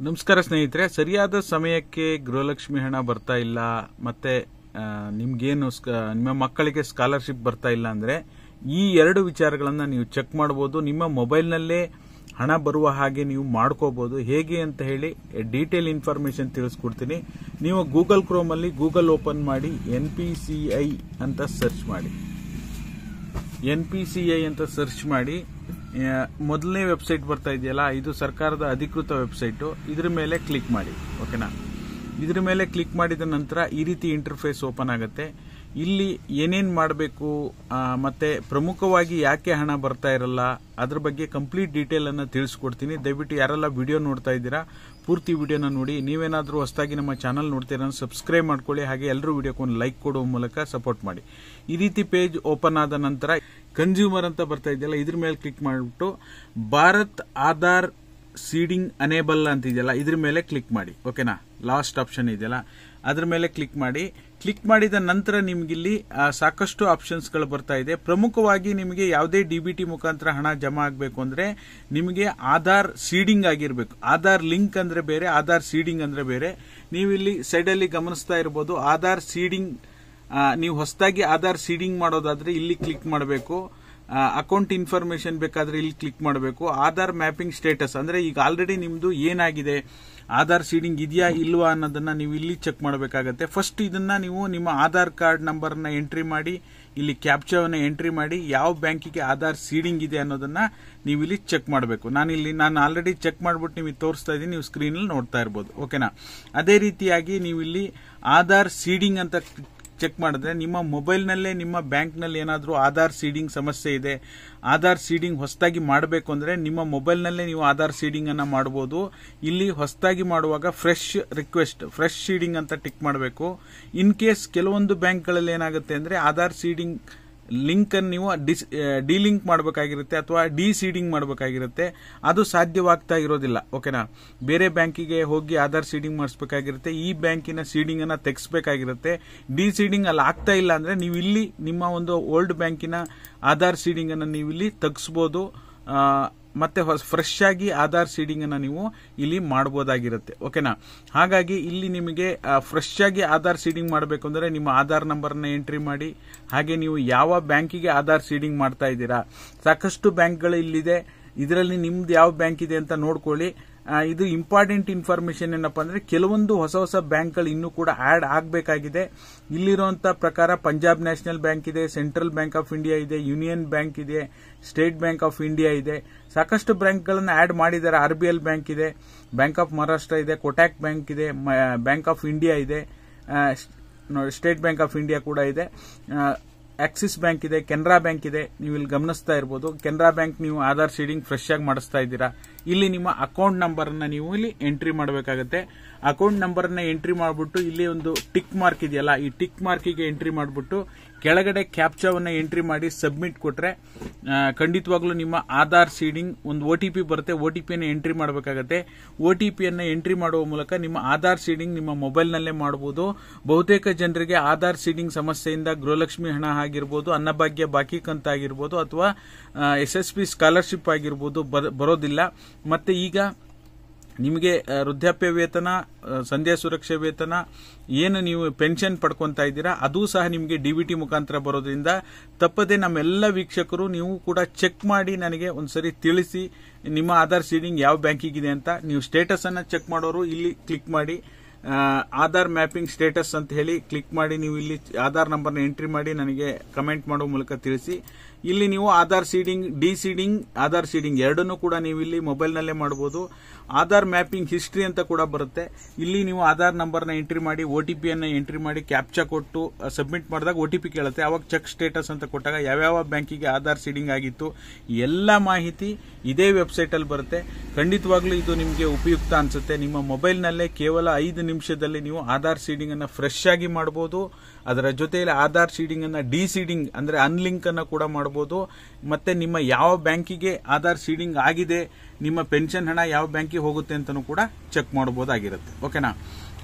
ನಮಸ್ಕಾರ ಸ್ನೇಹಿತರೆ, ಸರಿಯಾದ ಸಮಯಕ್ಕೆ ಗೃಹಲಕ್ಷ್ಮಿ ಹಣ ಬರ್ತಾ ಇಲ್ಲ, ಮತ್ತೆ ನಿಮ್ಗೇನು ನಿಮ್ಮ ಮಕ್ಕಳಿಗೆ ಸ್ಕಾಲರ್ಶಿಪ್ ಬರ್ತಾ ಇಲ್ಲ ಅಂದ್ರೆ ಈ ಎರಡು ವಿಚಾರಗಳನ್ನ ನೀವು ಚೆಕ್ ಮಾಡಬಹುದು. ನಿಮ್ಮ ಮೊಬೈಲ್ನಲ್ಲೇ ಹಣ ಬರುವ ಹಾಗೆ ನೀವು ಮಾಡ್ಕೋಬಹುದು. ಹೇಗೆ ಅಂತ ಹೇಳಿ ಡೀಟೇಲ್ ಇನ್ಫಾರ್ಮೇಶನ್ ತಿಳಿಸ್ಕೊಡ್ತೀನಿ. ನೀವು ಗೂಗಲ್ ಕ್ರೋಮ್ ಅಲ್ಲಿ ಗೂಗಲ್ ಓಪನ್ ಮಾಡಿ NPCI ಅಂತ ಸರ್ಚ್ ಮಾಡಿ. NPCI ಅಂತ ಸರ್ಚ್ ಮಾಡಿ ಮೊದಲನೇ ವೆಬ್ಸೈಟ್ ಬರ್ತಾ ಇದೆಯಲ್ಲ, ಇದು ಸರ್ಕಾರದ ಅಧಿಕೃತ ವೆಬ್ಸೈಟ್. ಇದ್ರ ಮೇಲೆ ಕ್ಲಿಕ್ ಮಾಡಿ. ಓಕೆನಾ? ಇದ್ರ ಮೇಲೆ ಕ್ಲಿಕ್ ಮಾಡಿದ ನಂತರ ಈ ರೀತಿ ಇಂಟರ್ಫೇಸ್ ಓಪನ್ ಆಗುತ್ತೆ. ಇಲ್ಲಿ ಏನೇನ್ ಮಾಡಬೇಕು ಮತ್ತೆ ಪ್ರಮುಖವಾಗಿ ಯಾಕೆ ಹಣ ಬರ್ತಾ ಇರಲ್ಲ ಅದ್ರ ಬಗ್ಗೆ ಕಂಪ್ಲೀಟ್ ಡೀಟೇಲ್ ಅನ್ನ ತಿಳಿಸ್ಕೊಡ್ತೀನಿ. ದಯವಿಟ್ಟು ಯಾರೆಲ್ಲ ವಿಡಿಯೋ ನೋಡ್ತಾ ಇದ್ದೀರಾ ಪೂರ್ತಿ ವಿಡಿಯೋನ ನೋಡಿ. ನೀವೇನಾದ್ರೂ ಹೊಸದಾಗಿ ನಮ್ಮ ಚಾನಲ್ ನೋಡ್ತೀರಾ ಸಬ್ಸ್ಕ್ರೈಬ್ ಮಾಡ್ಕೊಳ್ಳಿ. ಹಾಗೆ ಎಲ್ಲರೂ ವಿಡಿಯೋಕ್ಕೆ ಒಂದು ಲೈಕ್ ಕೊಡುವ ಮೂಲಕ ಸಪೋರ್ಟ್ ಮಾಡಿ. ಈ ರೀತಿ ಪೇಜ್ ಓಪನ್ ಆದ ನಂತರ ಕನ್ಸ್ಯೂಮರ್ ಅಂತ ಬರ್ತಾ ಇದೆಯಲ್ಲ, ಇದ್ರ ಮೇಲೆ ಕ್ಲಿಕ್ ಮಾಡಿಬಿಟ್ಟು ಭಾರತ್ ಆಧಾರ್ ಸೀಡಿಂಗ್ ಅನೇಬಲ್ ಅಂತಿದೆಯಲ್ಲ, ಇದ್ರ ಮೇಲೆ ಕ್ಲಿಕ್ ಮಾಡಿ. ಓಕೆನಾ? ಲಾಸ್ಟ್ ಆಪ್ಷನ್ ಇದೆಯಲ್ಲ, ಅದ್ರ ಮೇಲೆ ಕ್ಲಿಕ್ ಮಾಡಿ. ಕ್ಲಿಕ್ ಮಾಡಿದ ನಂತರ ನಿಮ್ಗಿಲ್ಲಿ ಸಾಕಷ್ಟು ಆಪ್ಷನ್ಸ್ ಗಳು ಬರ್ತಾ ಇದೆ. ಪ್ರಮುಖವಾಗಿ ನಿಮಗೆ ಯಾವುದೇ DBT ಮುಖಾಂತರ ಹಣ ಜಮಾ ಆಗಬೇಕು ಅಂದ್ರೆ ನಿಮಗೆ ಆಧಾರ್ ಸೀಡಿಂಗ್ ಆಗಿರ್ಬೇಕು. ಆಧಾರ್ ಲಿಂಕ್ ಅಂದ್ರೆ ಬೇರೆ, ಆಧಾರ್ ಸೀಡಿಂಗ್ ಅಂದ್ರೆ ಬೇರೆ. ನೀವು ಇಲ್ಲಿ ಸೈಡ್ ಅಲ್ಲಿ ಗಮನಿಸ್ತಾ ಇರಬಹುದು. ಆಧಾರ್ ಸೀಡಿಂಗ್, ನೀವು ಹೊಸದಾಗಿ ಆಧಾರ್ ಸೀಡಿಂಗ್ ಮಾಡೋದಾದ್ರೆ ಇಲ್ಲಿ ಕ್ಲಿಕ್ ಮಾಡಬೇಕು. ಅಕೌಂಟ್ ಇನ್ಫಾರ್ಮೇಶನ್ ಬೇಕಾದ್ರೆ ಇಲ್ಲಿ ಕ್ಲಿಕ್ ಮಾಡಬೇಕು. ಆಧಾರ್ ಮ್ಯಾಪಿಂಗ್ ಸ್ಟೇಟಸ್ ಅಂದ್ರೆ ಈಗ ಆಲ್ರೆಡಿ ನಿಮ್ದು ಏನಾಗಿದೆ, ಆಧಾರ್ ಸೀಡಿಂಗ್ ಇದೆಯಾ ಇಲ್ವಾ ಅನ್ನೋದನ್ನ ನೀವು ಇಲ್ಲಿ ಚೆಕ್ ಮಾಡಬೇಕಾಗತ್ತೆ. ಫಸ್ಟ್ ಇದನ್ನ ನೀವು ನಿಮ್ಮ ಆಧಾರ್ ಕಾರ್ಡ್ ನಂಬರ್ ನ ಎಂಟ್ರಿ ಮಾಡಿ, ಇಲ್ಲಿ ಕ್ಯಾಪ್ಚಾವನ್ನ ಎಂಟ್ರಿ ಮಾಡಿ, ಯಾವ ಬ್ಯಾಂಕಿಗೆ ಆಧಾರ್ ಸೀಡಿಂಗ್ ಇದೆ ಅನ್ನೋದನ್ನ ನೀವು ಇಲ್ಲಿ ಚೆಕ್ ಮಾಡಬೇಕು. ನಾನು ಆಲ್ರೆಡಿ ಚೆಕ್ ಮಾಡ್ಬಿಟ್ಟು ನಿಮಗೆ ತೋರಿಸ್ತಾ ಇದ್ದೀನಿ, ನೀವು ಸ್ಕ್ರೀನ್ ಅಲ್ಲಿ ನೋಡ್ತಾ ಇರಬಹುದು. ಓಕೆನಾ? ಅದೇ ರೀತಿಯಾಗಿ ನೀವು ಇಲ್ಲಿ ಆಧಾರ್ ಸೀಡಿಂಗ್ ಅಂತ ಚೆಕ್ ಮಾಡಿದ್ರೆ ನಿಮ್ಮ ಮೊಬೈಲ್ ನಲ್ಲೇ ನಿಮ್ಮ ಬ್ಯಾಂಕ್ ನಲ್ಲಿ ಏನಾದ್ರೂ ಆಧಾರ್ ಸೀಡಿಂಗ್ ಸಮಸ್ಯೆ ಇದೆ, ಆಧಾರ್ ಸೀಡಿಂಗ್ ಹೊಸದಾಗಿ ಮಾಡಬೇಕು ಅಂದ್ರೆ ನಿಮ್ಮ ಮೊಬೈಲ್ ನಲ್ಲೇ ನೀವು ಆಧಾರ್ ಸೀಡಿಂಗ್ ಅನ್ನ ಮಾಡಬಹುದು. ಇಲ್ಲಿ ಹೊಸದಾಗಿ ಮಾಡುವಾಗ ಫ್ರೆಶ್ ರಿಕ್ವೆಸ್ಟ್, ಫ್ರೆಶ್ ಸೀಡಿಂಗ್ ಅಂತ ಟಿಕ್ ಮಾಡಬೇಕು. ಇನ್ ಕೇಸ್ ಕೆಲವೊಂದು ಬ್ಯಾಂಕ್ಗಳಲ್ಲಿ ಏನಾಗುತ್ತೆ ಅಂದ್ರೆ ಆಧಾರ್ ಸೀಡಿಂಗ್ ಲಿಂಕ್ ಅನ್ನು ನೀವು ಡಿಲಿಂಕ್ ಮಾಡಬೇಕಾಗಿರುತ್ತೆ ಅಥವಾ ಡಿಸೀಡಿಂಗ್ ಮಾಡಬೇಕಾಗಿರುತ್ತೆ. ಅದು ಸಾಧ್ಯವಾಗ್ತಾ ಇರೋದಿಲ್ಲ. ಓಕೆನಾ? ಬೇರೆ ಬ್ಯಾಂಕಿಗೆ ಹೋಗಿ ಆಧಾರ್ ಸೀಡಿಂಗ್ ಮಾಡಿಸಬೇಕಾಗಿರುತ್ತೆ. ಈ ಬ್ಯಾಂಕಿನ ಸೀಡಿಂಗ್ ಅನ್ನ ತೆಗೆಸಬೇಕಾಗಿರುತ್ತೆ. ಡಿಸೀಡಿಂಗ್ ಅಲ್ಲಿ ಆಗ್ತಾ ಇಲ್ಲ ಅಂದ್ರೆ ನೀವು ಇಲ್ಲಿ ನಿಮ್ಮ ಒಂದು ಓಲ್ಡ್ ಬ್ಯಾಂಕಿನ ಆಧಾರ್ ಸೀಡಿಂಗ್ ಅನ್ನ ನೀವು ಇಲ್ಲಿ ತೆಗೆಸಬಹುದು. ಮತ್ತೆ ಫ್ರೆಶ್ ಆಗಿ ಆಧಾರ್ ಸೀಡಿಂಗ್ ಅನ್ನ ನೀವು ಇಲ್ಲಿ ಮಾಡಬಹುದಾಗಿರುತ್ತೆ. ಓಕೆನಾ? ಹಾಗಾಗಿ ಇಲ್ಲಿ ನಿಮಗೆ ಫ್ರೆಶ್ ಆಗಿ ಆಧಾರ್ ಸೀಡಿಂಗ್ ಮಾಡಬೇಕು ಅಂದ್ರೆ ನಿಮ್ಮ ಆಧಾರ್ ನಂಬರ್ ನ ಎಂಟ್ರಿ ಮಾಡಿ. ಹಾಗೆ ನೀವು ಯಾವ ಬ್ಯಾಂಕಿಗೆ ಆಧಾರ್ ಸೀಡಿಂಗ್ ಮಾಡ್ತಾ ಇದ್ದೀರಾ, ಸಾಕಷ್ಟು ಬ್ಯಾಂಕ್ಗಳು ಇಲ್ಲಿದೆ. ಇದರಲ್ಲಿ ನಿಮ್ದು ಯಾವ ಬ್ಯಾಂಕ್ ಇದೆ ಅಂತ ನೋಡ್ಕೊಳ್ಳಿ. ಇದು ಇಂಪಾರ್ಟೆಂಟ್ ಇನ್ಫಾರ್ಮೇಶನ್ ಏನಪ್ಪಾ ಅಂದ್ರೆ ಕೆಲವೊಂದು ಹೊಸ ಬ್ಯಾಂಕ್ಗಳು ಇನ್ನೂ ಕೂಡ ಆಡ್ ಆಗಬೇಕಾಗಿದೆ. ಇಲ್ಲಿರುವಂತಹ ಪ್ರಕಾರ ಪಂಜಾಬ್ ನ್ಯಾಷನಲ್ ಬ್ಯಾಂಕ್ ಇದೆ, ಸೆಂಟ್ರಲ್ ಬ್ಯಾಂಕ್ ಆಫ್ ಇಂಡಿಯಾ ಇದೆ, ಯೂನಿಯನ್ ಬ್ಯಾಂಕ್ ಇದೆ, ಸ್ಟೇಟ್ ಬ್ಯಾಂಕ್ ಆಫ್ ಇಂಡಿಯಾ ಇದೆ. ಸಾಕಷ್ಟು ಬ್ಯಾಂಕ್ಗಳನ್ನು ಆಡ್ ಮಾಡಿದ್ದಾರೆ. RBL ಬ್ಯಾಂಕ್ ಇದೆ, ಬ್ಯಾಂಕ್ ಆಫ್ ಮಹಾರಾಷ್ಟ್ರ ಇದೆ, ಕೋಟಕ್ ಬ್ಯಾಂಕ್ ಇದೆ, ಬ್ಯಾಂಕ್ ಆಫ್ ಇಂಡಿಯಾ ಇದೆ, ಸ್ಟೇಟ್ ಬ್ಯಾಂಕ್ ಆಫ್ ಇಂಡಿಯಾ ಕೂಡ ಇದೆ, ಆಕ್ಸಿಸ್ ಬ್ಯಾಂಕ್ ಇದೆ, ಕೆನರಾ ಬ್ಯಾಂಕ್ ಇದೆ. ನೀವು ಇಲ್ಲಿ ಗಮನಿಸ್ತಾ ಇರಬಹುದು. ಕೆನರಾ ಬ್ಯಾಂಕ್ ನೀವು ಆಧಾರ್ ಸೀಡಿಂಗ್ ಫ್ರೆಶ್ ಆಗಿ ಮಾಡಿಸ್ತಾ ಇದ್ದೀರಾ. ಇಲ್ಲಿ ನಿಮ್ಮ ಅಕೌಂಟ್ ನಂಬರ್ ಅನ್ನ ನೀವು ಇಲ್ಲಿ ಎಂಟ್ರಿ ಮಾಡಬೇಕಾಗುತ್ತೆ. ಅಕೌಂಟ್ ನಂಬರ್ ಅನ್ನ ಎಂಟ್ರಿ ಮಾಡಿಬಿಟ್ಟು ಇಲ್ಲಿ ಒಂದು ಟಿಕ್ ಮಾರ್ಕ್ ಇದೆಯಲ್ಲ, ಈ ಟಿಕ್ ಮಾರ್ಕಿಗೆ ಎಂಟ್ರಿ ಮಾಡಿಬಿಟ್ಟು ಕೆಳಗಡೆ ಕ್ಯಾಪ್ಚಾವನ್ನ ಎಂಟ್ರಿ ಮಾಡಿ ಸಬ್ಮಿಟ್ ಕೊಟ್ರೆ ಖಂಡಿತವಾಗ್ಲೂ ನಿಮ್ಮ ಆಧಾರ್ ಸೀಡಿಂಗ್ ಒಂದು OTP ಬರುತ್ತೆ. OTP ಯನ್ನು ಎಂಟ್ರಿ ಮಾಡಬೇಕಾಗುತ್ತೆ. OTP ಯನ್ನು ಎಂಟ್ರಿ ಮಾಡುವ ಮೂಲಕ ನಿಮ್ಮ ಆಧಾರ್ ಸೀಡಿಂಗ್ ನಿಮ್ಮ ಮೊಬೈಲ್ ನಲ್ಲೇ ಮಾಡಬಹುದು. ಬಹುತೇಕ ಜನರಿಗೆ ಆಧಾರ್ ಸೀಡಿಂಗ್ ಸಮಸ್ಯೆಯಿಂದ ಗೃಹಲಕ್ಷ್ಮಿ ಹಣ ಆಗಿರ್ಬೋದು, ಅನ್ನಭಾಗ್ಯ ಬಾಕಿ ಕಂತ ಆಗಿರ್ಬೋದು, ಅಥವಾ SSP ಸ್ಕಾಲರ್ಶಿಪ್ ಆಗಿರ್ಬೋದು ಬರೋದಿಲ್ಲ. ಮತ್ತೆ ಈಗ ನಿಮಗೆ ವೃದ್ಧಾಪ್ಯ ವೇತನ, ಸಂಧ್ಯಾ ಸುರಕ್ಷಾ ವೇತನ, ಏನು ನೀವು ಪೆನ್ಷನ್ ಪಡ್ಕೊಂತಾ ಇದ್ದೀರಾ ಅದು ಸಹ ನಿಮಗೆ DBT ಮುಖಾಂತರ ಬರೋದ್ರಿಂದ ತಪ್ಪದೆ ನಮ್ಮೆಲ್ಲ ವೀಕ್ಷಕರು ನೀವು ಕೂಡ ಚೆಕ್ ಮಾಡಿ ನನಗೆ ಒಂದ್ಸರಿ ತಿಳಿಸಿ ನಿಮ್ಮ ಆಧಾರ್ ಸೀಡಿಂಗ್ ಯಾವ ಬ್ಯಾಂಕಿಗಿದೆ ಅಂತ. ನೀವು ಸ್ಟೇಟಸ್ ಅನ್ನ ಚೆಕ್ ಮಾಡೋರು ಇಲ್ಲಿ ಕ್ಲಿಕ್ ಮಾಡಿ ಆಧಾರ್ ಮ್ಯಾಪಿಂಗ್ ಸ್ಟೇಟಸ್ ಅಂತ ಹೇಳಿ ಕ್ಲಿಕ್ ಮಾಡಿ ನೀವು ಇಲ್ಲಿ ಆಧಾರ್ ನಂಬರ್ನ ಎಂಟ್ರಿ ಮಾಡಿ ನನಗೆ ಕಮೆಂಟ್ ಮಾಡುವ ಮೂಲಕ ತಿಳಿಸಿ. ಇಲ್ಲಿ ನೀವು ಆಧಾರ್ ಸೀಡಿಂಗ್, ಡಿಸೀಡಿಂಗ್, ಆಧಾರ್ ಸೀಡಿಂಗ್ ಎರಡನ್ನೂ ಕೂಡ ನೀವು ಇಲ್ಲಿ ಮೊಬೈಲ್ ನಲ್ಲೇ ಮಾಡಬಹುದು. ಆಧಾರ್ ಮ್ಯಾಪಿಂಗ್ ಹಿಸ್ಟ್ರಿ ಅಂತ ಕೂಡ ಬರುತ್ತೆ. ಇಲ್ಲಿ ನೀವು ಆಧಾರ್ ನಂಬರ್ನ ಎಂಟ್ರಿ ಮಾಡಿ, OTP ಅನ್ನ ಎಂಟ್ರಿ ಮಾಡಿ, ಕ್ಯಾಪ್ಚಾ ಕೊಟ್ಟು ಸಬ್ಮಿಟ್ ಮಾಡಿದಾಗ OTP ಕೇಳುತ್ತೆ. ಅವಾಗ ಚೆಕ್ ಸ್ಟೇಟಸ್ ಅಂತ ಕೊಟ್ಟಾಗ ಯಾವ್ಯಾವ ಬ್ಯಾಂಕಿಗೆ ಆಧಾರ್ ಸೀಡಿಂಗ್ ಆಗಿತ್ತು ಎಲ್ಲ ಮಾಹಿತಿ ಇದೇ ವೆಬ್ಸೈಟ್ ಅಲ್ಲಿ ಬರುತ್ತೆ. ಖಂಡಿತವಾಗ್ಲೂ ಇದು ನಿಮಗೆ ಉಪಯುಕ್ತ ಅನ್ಸುತ್ತೆ. ನಿಮ್ಮ ಮೊಬೈಲ್ ನಲ್ಲೇ ಕೇವಲ 5 ನಿಮಿಷದಲ್ಲಿ ನೀವು ಆಧಾರ್ ಸೀಡಿಂಗ್ ಅನ್ನ ಫ್ರೆಶ್ ಆಗಿ ಮಾಡಬಹುದು. ಅದರ ಜೊತೆಯಲ್ಲಿ ಆಧಾರ್ ಸೀಡಿಂಗ್ ಅನ್ನ ಡಿಸೀಡಿಂಗ್ ಅಂದ್ರೆ ಅನ್ಲಿಂಕ್ ಅನ್ನ ಕೂಡ ಮಾಡಬಹುದು. ಮತ್ತೆ ನಿಮ್ಮ ಯಾವ ಬ್ಯಾಂಕಿಗೆ ಆಧಾರ್ ಸೀಡಿಂಗ್ ಆಗಿದೆ, ನಿಮ್ಮ ಪೆನ್ಷನ್ ಹಣ ಯಾವ ಬ್ಯಾಂಕಿಗೆ ಹೋಗುತ್ತೆ ಅಂತಾನೂ ಕೂಡ ಚೆಕ್ ಮಾಡಬಹುದಾಗಿರುತ್ತೆ. ಓಕೆನಾ?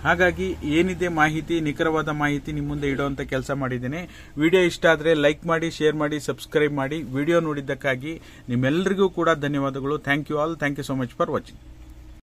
ಹಾಗಾಗಿ ಏನಿದೆ ಮಾಹಿತಿ, ನಿಖರವಾದ ಮಾಹಿತಿ ನಿಮ್ಮ ಮುಂದೆ ಇಡುವಂತ ಕೆಲಸ ಮಾಡಿದ್ದೇನೆ. ವಿಡಿಯೋ ಇಷ್ಟ ಆದ್ರೆ ಲೈಕ್ ಮಾಡಿ, ಶೇರ್ ಮಾಡಿ, ಸಬ್ಸ್ಕ್ರೈಬ್ ಮಾಡಿ. ವಿಡಿಯೋ ನೋಡಿದ್ದಕ್ಕಾಗಿ ನಿಮ್ಮೆಲ್ಲರಿಗೂ ಕೂಡ ಧನ್ಯವಾದಗಳು. Thank you all. Thank you so much for watching.